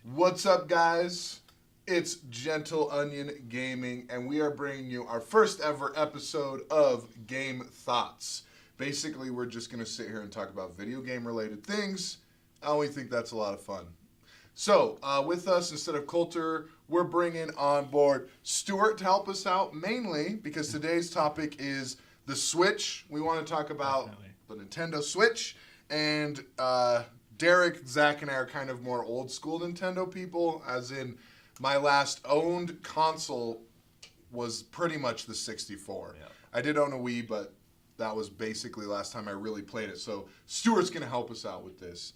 What's up, guys? It's Gentle Onion Gaming, and we are bringing you our first ever episode of Game Thoughts. Basically, we're just going to sit here and talk about video game related things, and we think that's a lot of fun. So, with us, instead of Coulter, we're bringing on board Stuart to help us out, mainly because today's topic is the Switch. We want to talk about the Nintendo Switch, and Derek, Zach, and I are kind of more old school Nintendo people, as in my last owned console was pretty much the 64. Yeah. I did own a Wii, but that was basically the last time I really played it. So Stuart's going to help us out with this.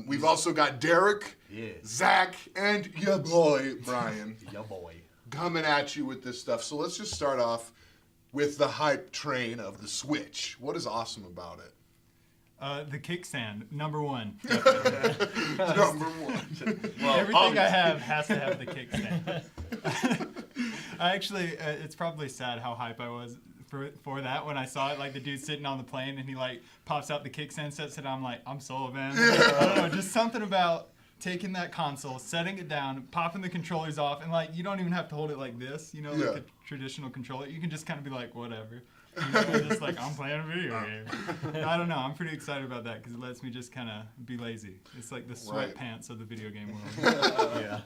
We've also got Derek, Zach, and your boy, Brian. Your boy. Coming at you with this stuff. So let's just start off with the hype train of the Switch. What is awesome about it? The kickstand, number one. Number one. Well, everything I have has to have the kickstand. I actually, it's probably sad how hype I was for that when I saw it. Like the dude sitting on the plane and he like pops out the kickstand, sets it. I'm like, I'm sold, man. I don't know, just something about taking that console, setting it down, popping the controllers off, and like you don't even have to hold it like this, you know, like a traditional controller. You can just kind of be like, whatever. You know, just like, I'm playing a video game. I don't know. I'm pretty excited about that because it lets me just kind of be lazy. It's like the sweatpants of the video game world. Yeah.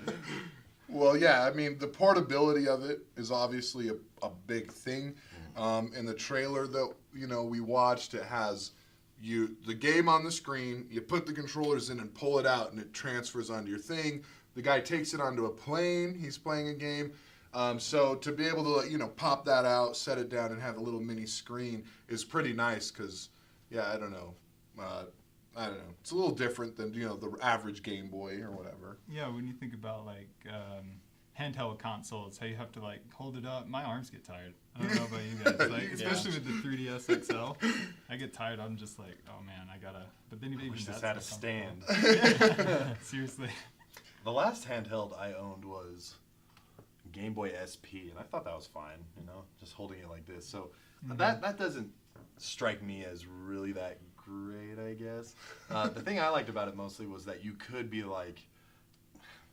Well, yeah. I mean, the portability of it is obviously a big thing. In the trailer that we watched, it has the game on the screen. You put the controllers in and pull it out, and it transfers onto your thing. The guy takes it onto a plane. He's playing a game. So to be able to, pop that out, set it down, and have a little mini screen is pretty nice because, I don't know. It's a little different than, the average Game Boy or whatever. Yeah, when you think about, like, handheld consoles, how you have to, like, hold it up, my arms get tired. I don't know about you guys. Like, especially with the 3DS XL, I get tired. I'm just like, oh, man, I gotta. But then even just had a stand. Seriously. The last handheld I owned was Game Boy SP, and I thought that was fine, just holding it like this. So that doesn't strike me as really that great, I guess. The thing I liked about it mostly was that you could be like,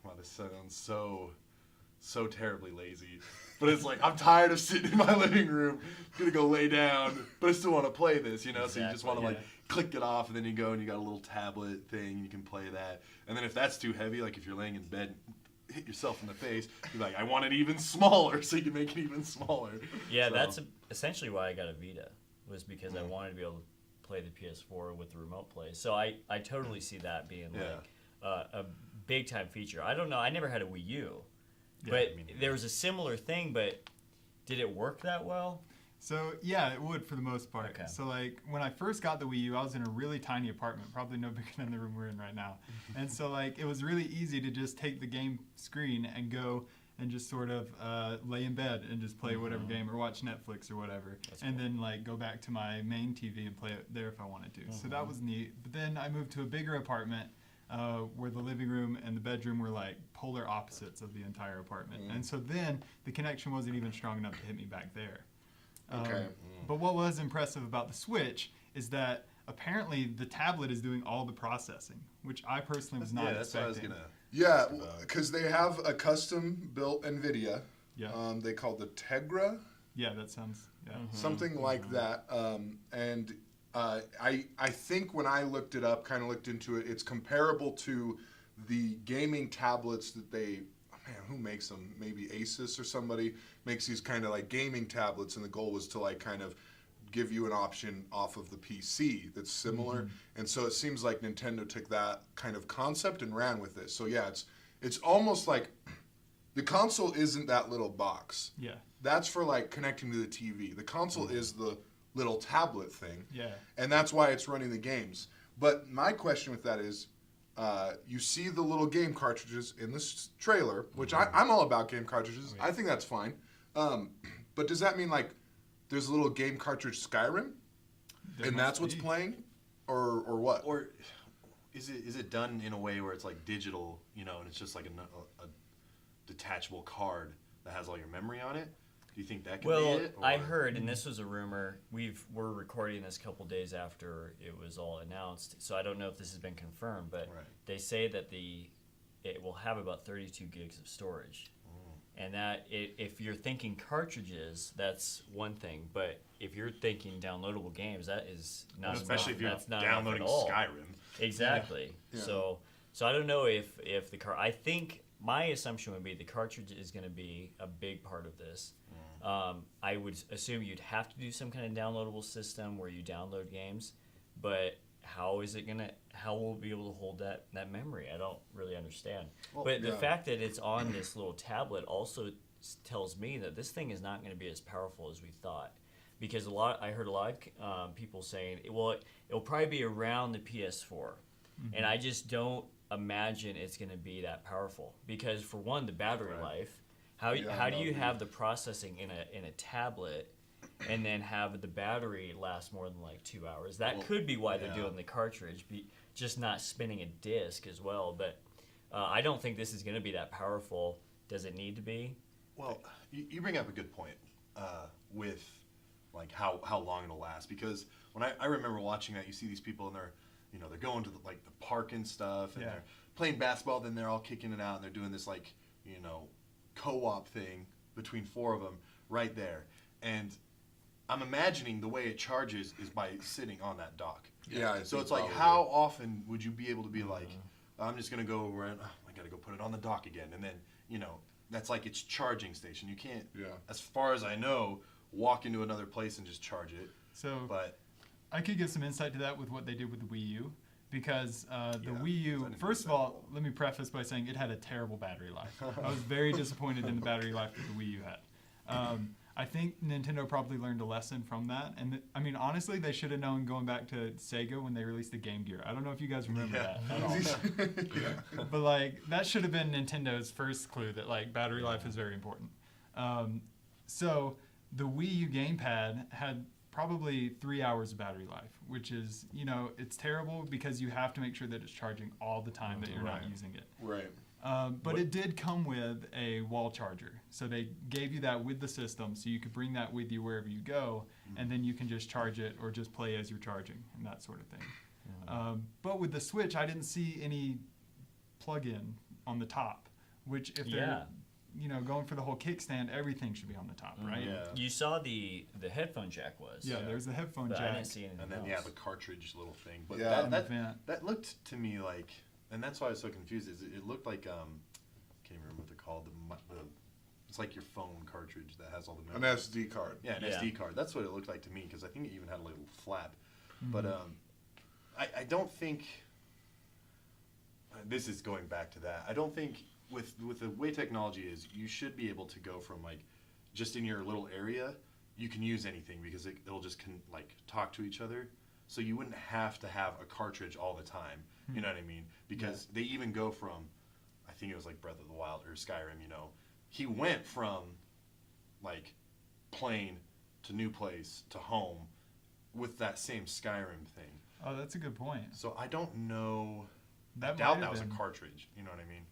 wow, this sounds so terribly lazy, but it's like, I'm tired of sitting in my living room, gonna go lay down, but I still want to play this, Exactly, so you just want to like click it off, and then you go and you got a little tablet thing, you can play that, and then if that's too heavy, like if you're laying in bed, hit yourself in the face, you're like, I want it even smaller, so you can make it even smaller. Yeah, that's essentially why I got a Vita, was because I wanted to be able to play the PS4 with the remote play. So I totally see that being like a big time feature. I don't know, I never had a Wii U, but there was a similar thing, but did it work that well? So, yeah, it would for the most part. Okay. So, like, when I first got the Wii U, I was in a really tiny apartment, probably no bigger than the room we're in right now. And so, like, it was really easy to just take the game screen and go and just sort of lay in bed and just play whatever game or watch Netflix or whatever. And then, like, go back to my main TV and play it there if I wanted to. So that was neat. But then I moved to a bigger apartment where the living room and the bedroom were, like, polar opposites of the entire apartment. And so then the connection wasn't even strong enough to hit me back there. But what was impressive about the Switch is that apparently the tablet is doing all the processing, which I personally was not expecting. Yeah, because they have a custom built NVIDIA. Yeah. They call the Tegra. Yeah, that sounds something like that. And I think when I looked it up, kind of looked into it, it's comparable to the gaming tablets that they. Man, who makes them? Maybe Asus or somebody makes these kind of like gaming tablets, and the goal was to like kind of give you an option off of the PC that's similar. And so it seems like Nintendo took that kind of concept and ran with it. So yeah, it's almost like the console isn't that little box. Yeah. That's for like connecting to the TV. The console is the little tablet thing. Yeah. And that's why it's running the games. But my question with that is, you see the little game cartridges in this trailer, which I'm all about game cartridges. I think that's fine. But does that mean like there's a little game cartridge Skyrim, and that's what's playing, or what? Or is it done in a way where it's like digital, and it's just like a detachable card that has all your memory on it? Do you think that could be it? Well, I heard, and this was a rumor, we're recording this a couple days after it was all announced, so I don't know if this has been confirmed, but they say that it will have about 32 gigs of storage. And that, if you're thinking cartridges, that's one thing. But if you're thinking downloadable games, that is not especially enough. if you're That's not downloading enough at all. Skyrim. Exactly. Yeah. So I don't know if the I think my assumption would be the cartridge is going to be a big part of this. I would assume you'd have to do some kind of downloadable system where you download games, but how will we be able to hold that memory? I don't really understand. Well, but the yeah. fact that it's on this little tablet also tells me that this thing is not going to be as powerful as we thought. Because I heard a lot of people saying, well, it'll probably be around the PS4. And I just don't imagine it's going to be that powerful. Because for one, the battery life, how do you have the processing in a tablet and then have the battery last more than like 2 hours? That could be why they're doing the cartridge, just not spinning a disc as well. But I don't think this is going to be that powerful. Does it need to be? Well, you bring up a good point with like how long it'll last, because when I remember watching that, you see these people and they're going to the park and stuff, and they're playing basketball, then they're all kicking it out and they're doing this co-op thing between 4 of them right there. And I'm imagining the way it charges is by sitting on that dock. Yeah. So it's like, how often would you be able to be like, I'm just gonna go around, I gotta go put it on the dock again, and then that's like its charging station. You can't, as far as I know, walk into another place and just charge it. So But I could give some insight to that with what they did with the Wii U, because the Wii U, that's first of all, let me preface by saying it had a terrible battery life. I was very disappointed in the battery life that the Wii U had. I think Nintendo probably learned a lesson from that. And I mean, honestly, they should have known going back to Sega when they released the Game Gear. I don't know if you guys remember that at all. But like, that should have been Nintendo's first clue that like battery life is very important. So the Wii U gamepad had probably 3 hours of battery life, which is, it's terrible because you have to make sure that it's charging all the time that you're not using it. Right. But it did come with a wall charger. So they gave you that with the system, so you could bring that with you wherever you go, and then you can just charge it or just play as you're charging and that sort of thing. But with the Switch, I didn't see any plug-in on the top, which if they're going for the whole kickstand, everything should be on the top, right? Yeah. You saw the headphone jack was. Yeah, there's the headphone But I jack. didn't see anything And then else. the cartridge little thing. But Yeah. that looked to me like, and that's why I was so confused. Is it looked like I can't remember what they're called. It's like your phone cartridge that has all the An memory. SD card. Yeah, an SD card. That's what it looked like to me, because I think it even had a little flap. But I don't think this is going back to that. I don't think with the way technology is, you should be able to go from like just in your little area, you can use anything because it'll just talk to each other. So you wouldn't have to have a cartridge all the time. You know what I mean? Because they even go from, I think it was like Breath of the Wild or Skyrim, he went from like plane to new place to home with that same Skyrim thing. Oh, that's a good point. So I don't know. I That doubt might that have was a been. cartridge. You know what I mean?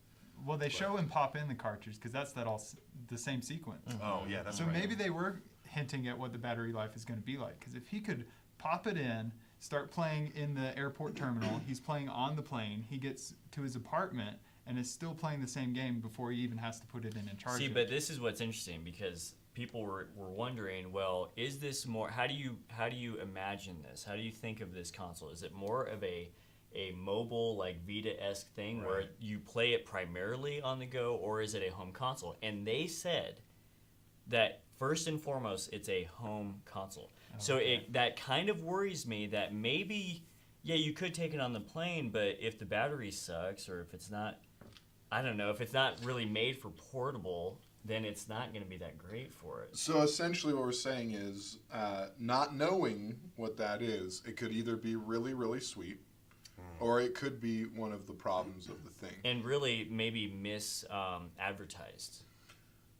Well, they show him pop in the cartridge because that's the same sequence. Oh yeah, that's So right. maybe they were hinting at what the battery life is going to be like. Because if he could pop it in, start playing in the airport terminal, he's playing on the plane, he gets to his apartment and is still playing the same game before he even has to put it in and charge See, it. but this is what's interesting, because people were wondering, well, is this more? How do you imagine this? How do you think of this console? Is it more of a mobile, like Vita-esque thing where you play it primarily on the go, or is it a home console? And they said that first and foremost, it's a home console. So that kind of worries me that maybe, you could take it on the plane, but if the battery sucks, or if it's not, I don't know, if it's not really made for portable, then it's not going to be that great for it. So essentially what we're saying is, not knowing what that is, it could either be really, really sweet, or it could be one of the problems of the thing. And really maybe advertised.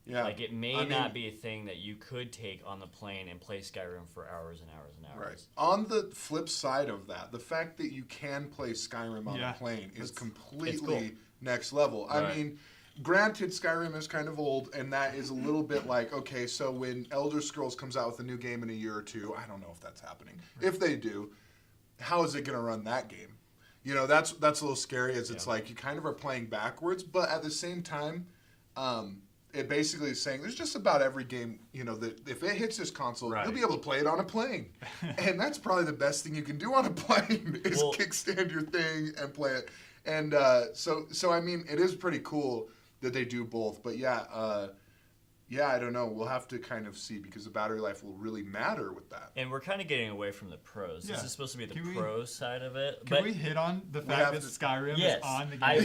Yeah. Like it may not be a thing that you could take on the plane and play Skyrim for hours and hours and hours. Right. On the flip side of that, the fact that you can play Skyrim on a plane is completely next level. Right. I mean, granted, Skyrim is kind of old, and that is a little bit like, okay, so when Elder Scrolls comes out with a new game in a year or two, I don't know if that's happening. If they do, how is it going to run that game? You know, that's a little scary, as it's like you kind of are playing backwards, but at the same time, it basically is saying there's just about every game, you know, that if it hits this console, Right. you'll be able to play it on a plane. And that's probably the best thing you can do on a plane is kickstand your thing and play it. And so I mean, it is pretty cool that they do both. But yeah, I don't know. We'll have to kind of see, because the battery life will really matter with that. And we're kind of getting away from the pros. Yeah. This is supposed to be the Can we- pro side of it. Can but we hit on the have fact that to- Skyrim Yes. is on the game? I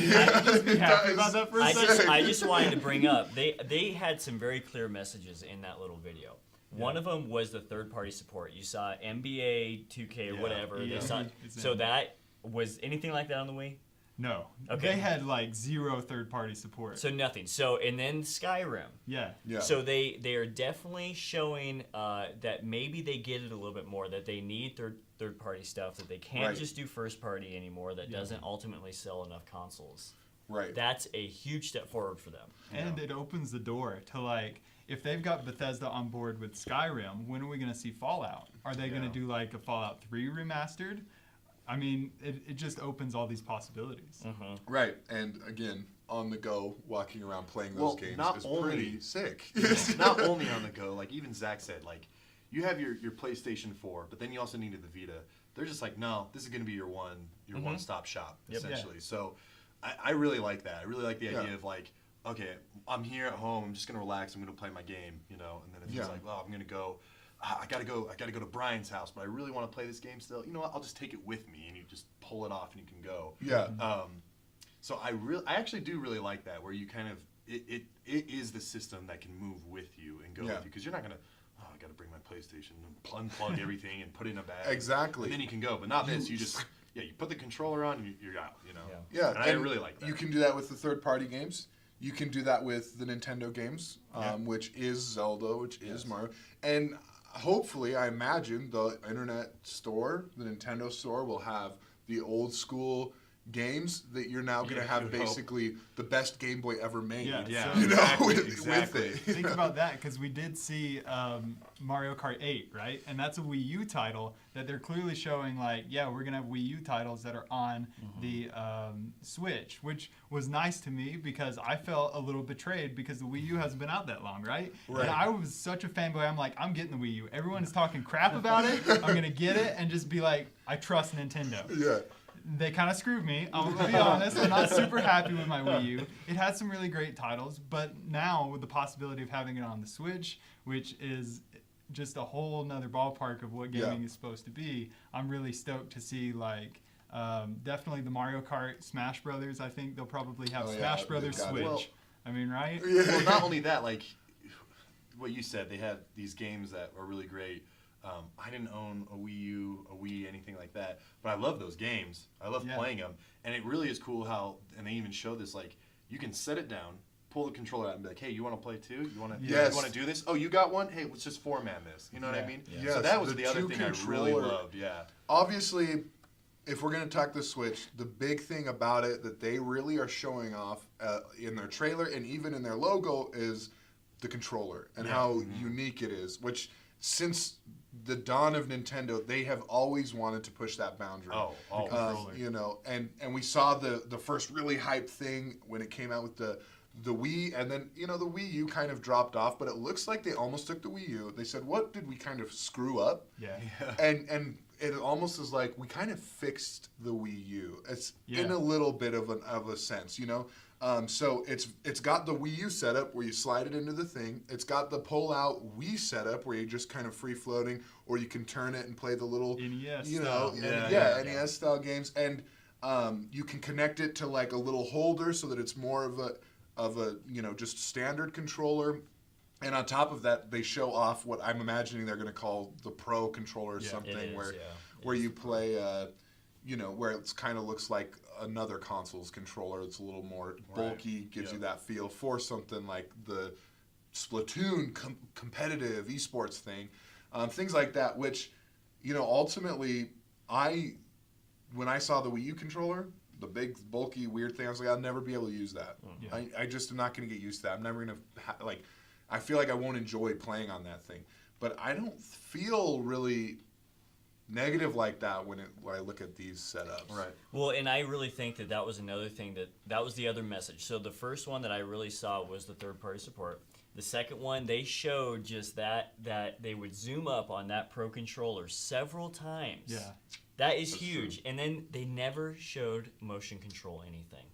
Just be happy does. about that for a I second. just wanted to bring up they had some very clear messages in that little video. One of them was the third-party support. You saw NBA 2K or Yeah. whatever. Yeah. They saw, It's so in. that was anything like that on the Wii. No. Okay. They had like 0 third-party support. So nothing. So and then Skyrim. Yeah. Yeah. So they are definitely showing that maybe they get it a little bit more, that they need third party stuff, that they can't Right. just do first party anymore, that Yeah. doesn't ultimately sell enough consoles. Right. That's a huge step forward for them. And it opens the door to, like, if they've got Bethesda on board with Skyrim, when are we going to see Fallout? Are they going to do like a Fallout 3 remastered? I mean, it just opens all these possibilities. Right. And again, on the go, walking around playing those games not is only- pretty sick. Not only on the go, like even Zach said, like you have your PlayStation 4, but then you also needed the Vita. They're just like, no, this is going to be your one-stop shop, Yep. essentially. So I really like that. I really like the idea Yeah. of like, okay, I'm here at home, I'm just going to relax, I'm going to play my game, you know, and then if it's Yeah. like, well, I'm going to go, I gotta go to Brian's house, but I really want to play this game still. You know what? I'll just take it with me, and you just pull it off, and you can go. Yeah. So I actually do really like that, where you kind of it is the system that can move with you and go Yeah. with you, because you're not gonna, I gotta bring my PlayStation and unplug everything and put it in a bag. Exactly. And then you can go, but not this. You just you put the controller on, and you're out. You know. Yeah, And I really like that. You can do that with the third-party games. You can do that with the Nintendo games, which is Zelda, which is Mario, and hopefully, I imagine the internet store, the Nintendo store, will have the old school games that you're now going to have you would hope. basically the best Game Boy ever made. Yeah, so- You know, Exactly, with exactly. it. Think about that, because we did see Mario Kart 8, right? And that's a Wii U title that they're clearly showing, like, yeah, we're going to have Wii U titles that are on the Switch, which was nice to me because I felt a little betrayed because the Wii U hasn't been out that long, right? Right. And I was such a fanboy. I'm like, I'm getting the Wii U. Everyone's talking crap about it. I'm going to get it and just be like, I trust Nintendo. Yeah. They kind of screwed me. I'm gonna be honest. I'm not super happy with my Wii U. It had some really great titles, but now with the possibility of having it on the Switch, which is just a whole nother ballpark of what gaming is supposed to be, I'm really stoked to see, like, definitely the Mario Kart Smash Brothers. I think they'll probably have Oh, yeah, Smash they've Brothers got it. Switch. Well- I mean, right? Well, not only that, like what you said, they have these games that are really great. I didn't own a Wii U, a Wii, anything like that, but I love those games. I love playing them, and it really is cool how, and they even show this, like, you can set it down, pull the controller out, and be like, hey, you want to play too? You want to Yes. you want to do this? Oh, you got one? Hey, let's just format this. You know what I Yeah. mean? Yes, So that was the the other two thing I really controller- loved. Yeah. Obviously, if we're going to talk the Switch, the big thing about it that they really are showing off in their trailer and even in their logo is the controller and how unique it is, which since the dawn of Nintendo, they have always wanted to push that boundary. Oh, always. Controller. You know, and we saw the first really hype thing when it came out with the Wii, and then, you know, the Wii U kind of dropped off, but it looks like they almost took the Wii U. They said, what did we kind of screw up? Yeah. And it almost is like we kind of fixed the Wii U. It's in Yeah. a little bit of a sense, you know. So it's got the Wii U setup where you slide it into the thing. It's got the pull-out Wii setup where you just kind of free-floating, or you can turn it and play the little NES you know, style. Yeah. NES style games, and you can connect it to like a little holder so that it's more of a you know, just standard controller. And on top of that, they show off what I'm imagining they're going to call the Pro controller or Yeah, something, it is, where yeah. where you play, you know, where it's kind of looks like another console's controller. It's a little more bulky, gives you that feel for something like the Splatoon competitive esports thing, things like that. Which, you know, ultimately, when I saw the Wii U controller, the big bulky weird thing, I was like, I'll never be able to use that. Yeah. I just am not going to get used to that. I'm never going to like. I feel like I won't enjoy playing on that thing. But I don't feel really negative like that when I look at these setups. Right. Well, and I really think that was another thing that was the other message. So the first one that I really saw was the third-party support. The second one, they showed just that they would zoom up on that Pro controller several times. Yeah. That is huge. And then they never showed motion control anything.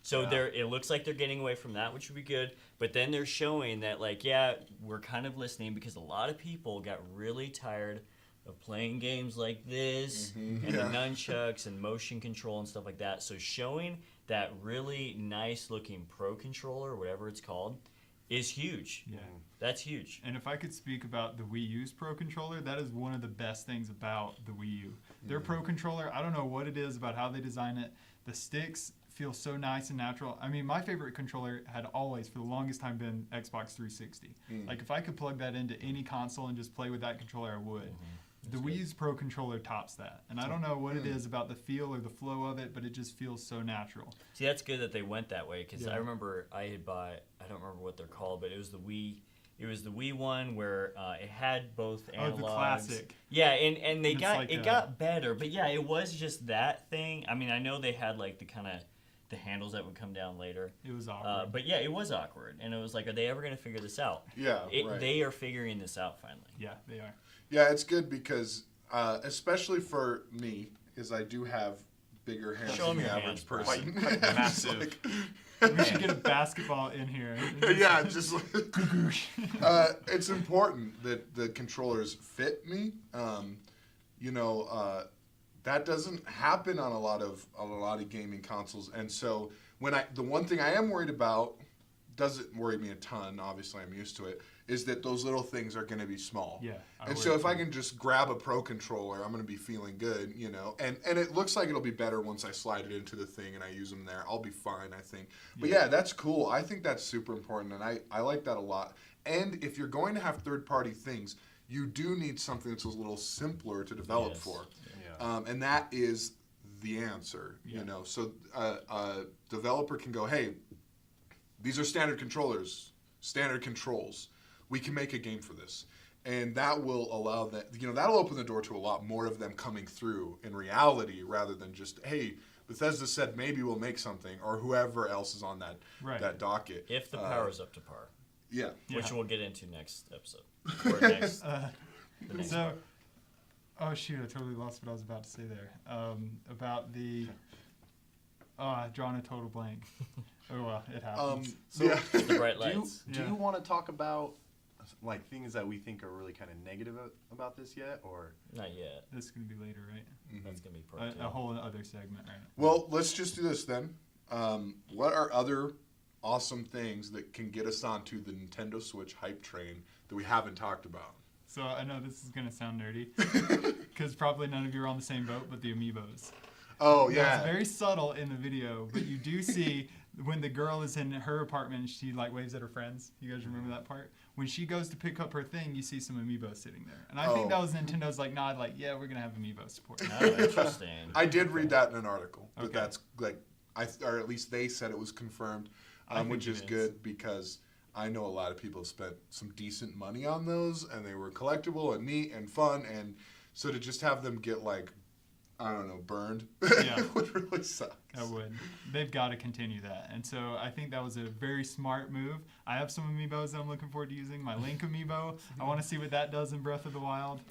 So Yeah. it looks like they're getting away from that, which would be good. But then they're showing that, like, yeah, we're kind of listening because a lot of people got really tired of playing games like this and the nunchucks and motion control and stuff like that. So showing that really nice looking Pro controller, whatever it's called, is huge. Yeah. That's huge. And if I could speak about the Wii U's Pro Controller, that is one of the best things about the Wii U. Their Pro Controller, I don't know what it is about how they design it. The sticks feel so nice and natural. I mean, my favorite controller had always, for the longest time, been Xbox 360. Like, if I could plug that into any console and just play with that controller, I would. The Wii U's Pro Controller tops that. And I don't know what it is about the feel or the flow of it, but it just feels so natural. See, that's good that they went that way because Yeah. I remember I had bought, I don't remember what they're called, but it was the Wii one where it had both analogs. Oh, the classic. Yeah, and they It's got like it got better, but yeah, it was just that thing. I mean, I know they had like the kind of the handles that would come down later. It was awkward. But yeah, it was awkward, and it was like, are they ever going to figure this out? Yeah, right. They are figuring this out finally. Yeah, they are. Yeah, it's good because, especially for me, is I do have bigger hands Show 'em than the your average hands, bro. person. Quite massive. We should get a basketball in here. Yeah, just it's important that the controllers fit me. That doesn't happen on a lot of gaming consoles, and so the one thing I am worried about, doesn't worry me a ton. Obviously, I'm used to it. Is that those little things are going to be small? Yeah. And so if I can just grab a Pro controller, I'm going to be feeling good, And it looks like it'll be better once I slide it into the thing and I use them there. I'll be fine, I think. But yeah, that's cool. I think that's super important, and I like that a lot. And if you're going to have third-party things, you do need something that's a little simpler to develop Yes. for. Yeah. And that is the answer, So a developer can go, hey, these are standard controllers, standard controls. We can make a game for this. And that will allow that, that'll open the door to a lot more of them coming through in reality rather than just, hey, Bethesda said maybe we'll make something, or whoever else is on that docket. If the power's up to par, Yeah. which we'll get into next episode. Or next, the next So, part. oh shoot, I totally lost what I was about to say there. About the, I've drawn a total blank. Oh well, it happens. So yeah. The bright do lights. you want to talk about like things that we think are really kind of negative about this yet, or Not yet. This is gonna be later, right? That's gonna be part two. A whole other segment, right? Well, let's just do this then. What are other awesome things that can get us onto the Nintendo Switch hype train that we haven't talked about? So I know this is gonna sound nerdy, because probably none of you are on the same boat, but the amiibos. Oh, It's yeah. very subtle in the video, but you do see when the girl is in her apartment and she like waves at her friends. You guys remember that part? When she goes to pick up her thing, you see some amiibos sitting there. And I think that was Nintendo's like nod, like, yeah, we're gonna have amiibo support. Oh, interesting. I did read that in an article. That Okay. that's like, or at least they said it was confirmed, I think which it is is. good because I know a lot of people have spent some decent money on those, and they were collectible and neat and fun, and so to just have them get like, I don't know, burned Yeah. would really suck. I would. They've got to continue that. And so I think that was a very smart move. I have some amiibos that I'm looking forward to using. My Link amiibo. I want to see what that does in Breath of the Wild.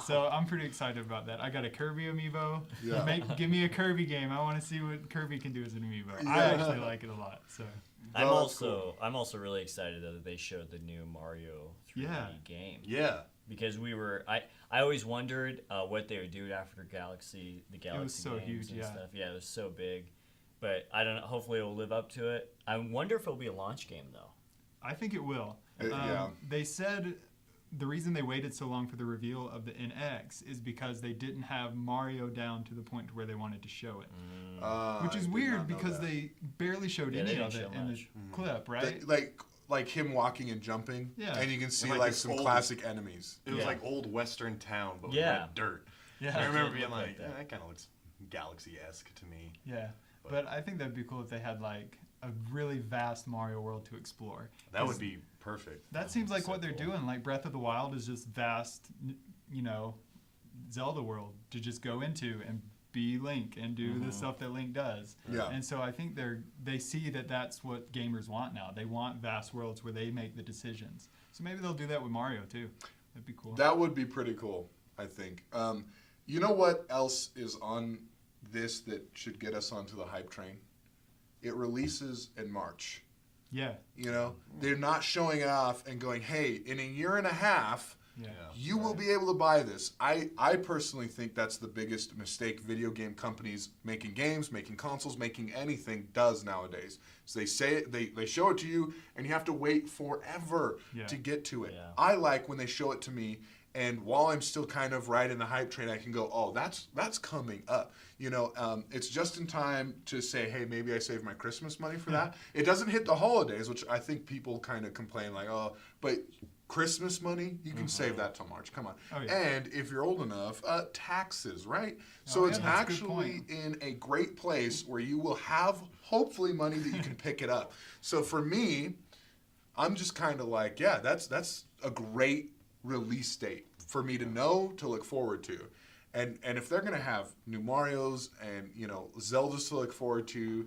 So I'm pretty excited about that. I got a Kirby amiibo. Yeah. Give me a Kirby game. I want to see what Kirby can do as an amiibo. I Yeah. actually like it a lot. So I'm Oh, that's I'm also really excited that they showed the new Mario 3D Yeah. game. yeah, Because I always wondered what they would do after the Galaxy so games huge, and yeah. stuff. Yeah, it was so big. But I don't know. Hopefully, it will live up to it. I wonder if it'll be a launch game though. I think it will. Yeah. They said the reason they waited so long for the reveal of the NX is because they didn't have Mario down to the point to where they wanted to show it. Which I is did weird not know because that. they barely showed Yeah, any they of didn't it show in the much. clip, right? Like him walking and jumping, Yeah. and you can see like like this some old- classic enemies. it was Yeah. like old Western town, but Yeah. with dirt. Yeah. I It remember did being look like, like that. that kind of looks Galaxy-esque to me. Yeah. But I think that'd be cool if they had like a really vast Mario world to explore. That would be perfect. That seems like So what they're cool. doing. Like Breath of the Wild is just vast, Zelda world to just go into and be Link and do the stuff that Link does. Yeah. And so I think they see that that's what gamers want now. They want vast worlds where they make the decisions. So maybe they'll do that with Mario too. That'd be cool. That would be pretty cool, I think. You know what else is on this that should get us onto the hype train? It releases in March. Yeah. You know, they're not showing it off and going, hey, in a year and a half, Yeah. you will be able to buy this. I personally think that's the biggest mistake video game companies making games, making consoles, making anything does nowadays. So they say it, they show it to you, and you have to wait forever to get to it. Yeah. I like when they show it to me, and while I'm still kind of riding the hype train, I can go, oh, that's coming up. You know, it's just in time to say, hey, maybe I saved my Christmas money for that. It doesn't hit the holidays, which I think people kind of complain like, oh, but Christmas money, you can save that till March. Come on. Oh, yeah. And if you're old enough, taxes, right? So Oh, yeah, it's that's a good actually point. in a great place where you will have hopefully money that you can pick it up. So for me, I'm just kind of like, yeah, that's a great release date for me to know, to look forward to. And if they're gonna have new Marios and, you know, Zeldas to look forward to,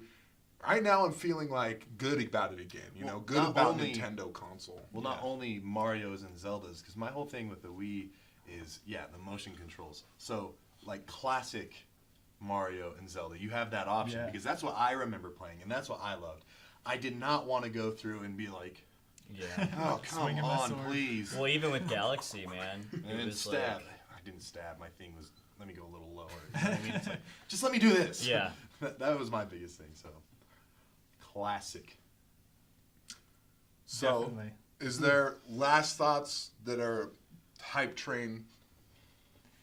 right now I'm feeling like good about it again. You know, Well, good not about only- Nintendo console. Well, not only Mario's and Zelda's, because my whole thing with the Wii is, the motion controls. So, like classic Mario and Zelda, you have that option Yeah. because that's what I remember playing and that's what I loved. I did not want to go through and be like, Yeah. oh, come Swinging my on, sword. please. Well, even with Galaxy, man, it And was stab. like, I didn't stab. My thing was, let me go a little lower. You know what I mean? It's like, just let me do this. Yeah. that was my biggest thing. So, classic. So, Definitely. is there last thoughts that are hype train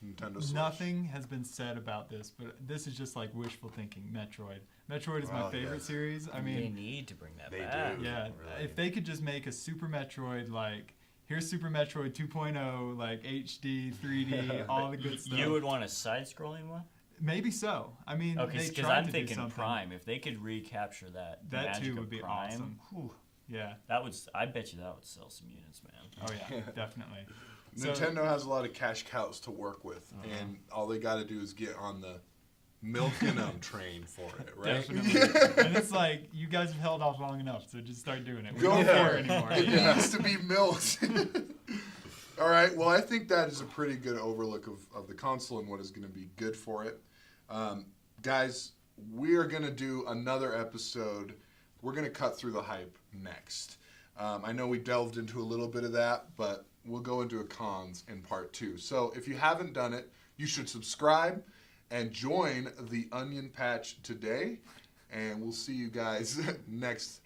Nintendo Switch? Nothing has been said about this, but this is just like wishful thinking. Metroid is my Oh, favorite yes. series. I they mean, need to bring that They back. do. yeah, Really. if they could just make a Super Metroid, like, here's Super Metroid 2.0, like HD, 3D, all the good stuff. You would want a side-scrolling one? Maybe so. I mean, Okay, they because tried I'm to do thinking something. Prime. If they could recapture that That magic too of would be Prime, awesome. Whew. Yeah. that would. I bet you that would sell some units, man. Oh yeah, definitely. So- Nintendo has a lot of cash cows to work with, and all they got to do is get on the milking them train for it, right? Definitely. And it's like, you guys have held off long enough, so just start doing it. We Go don't for care it. anymore. It needs to be milked. All right. Well, I think that is a pretty good overlook of the console and what is going to be good for it. Guys, we are going to do another episode. We're going to cut through the hype next. I know we delved into a little bit of that, but we'll go into a cons in part 2. So if you haven't done it, you should subscribe and join the Onion Patch today. And we'll see you guys next